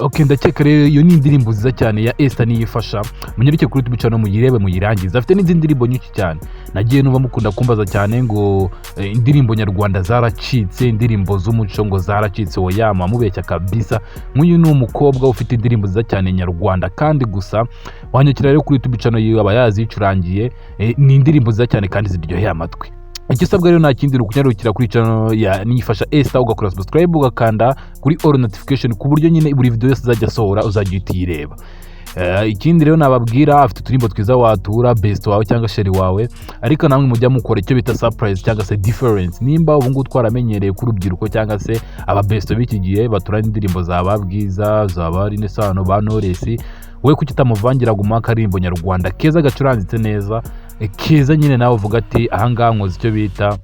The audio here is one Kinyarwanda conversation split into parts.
Okay, ndakeka rero iyo ni indirimbo nziza cyane ya Esther niyifasha munyarike kuri tubica no muyirebe muyirangiza. Afite n'izindi ndirimbo nyinshi cyane nagiye numva mukunda kumbaza cyane ngo indirimbo nyarwanda zaracitse, indirimbo z'umuco ngo zaracitse. Oyama mubeshya kabisa, nk'uyu ni umukobwa ufite indirimbo nziza cyane nyarwanda kandi gusa wanyakira rero kuri tubica no yiwe abayazi yicurangiye. Ni indirimbo nziza cyane kandi ziryoheye amatwi. Ikisabwa rero nta kindi rukunyarukira kuri channel ya niyifasha Esther, ugakora subscribe ugakanda kuri all notification ku buryo nyine buri video yose uzajya sohora uzajya uyireba. Ikindi rero nababwira, afite uturimbo twiza watura best wawe cyangwa sheri wawe, ariko namwe mujya mukora icyo bita surprise cyangwa se difference. Nimba ubu ngubu twaramenyereye ku rubyiruko cyangwa se aba best b'iki gihe batura indirimbo zaba bwiza zaba ari nesano ba Knowless, we kuki tamuvangira guma karimbo nyarwanda keza gacuranzitse neza keza nyine nawe uvuga ati ahangaha nkoze icyo bita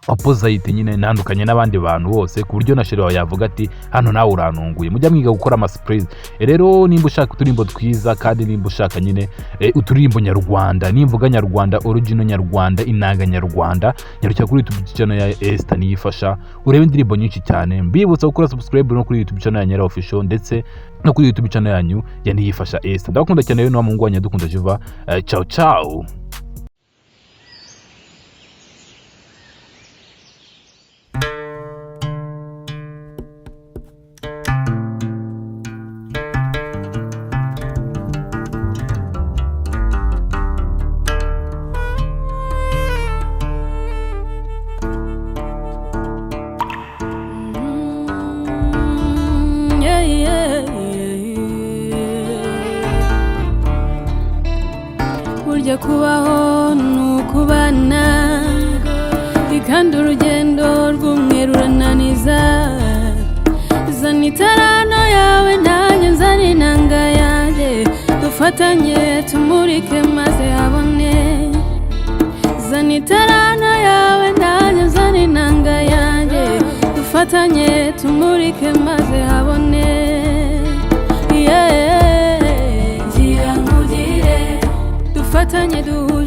opposite nyine ntandukanye n'abandi bantu bose, ku buryo na sheri wawe yavuga ati hano nawe uranunguye. Mujya mwiga gukora ama surprise rero. Nimba ushaka uturimbo twiza kandi nimba ushaka nyine uturimbo nyarwanda, nimvuga nyarwanda original nyarwanda inanga nyarwanda, nyarukira kuri YouTube channel ya Esther niyifasha urebe indirimbo nyinshi cyane. Mbibutsa gukora subscribe no kuri YouTube channel ya Nyera Official ndetse no kuri YouTube channel yanyu ya Niyifasha Esther. Ndakunda cyane rero n'amungu wanyu dukunda Jiva. Ciao ciao. Burya kubaho nukubana ikandi urugendo rw'umwe rurananiza. Zana itarano yawe nanjye nzana inanga yanjye, dufatanye tumurike maze habone. Zana itarano yawe nanjye nzana inanga yanjye, dufatanye tumurike maze habone. Gira nkugire dufatanye duhuje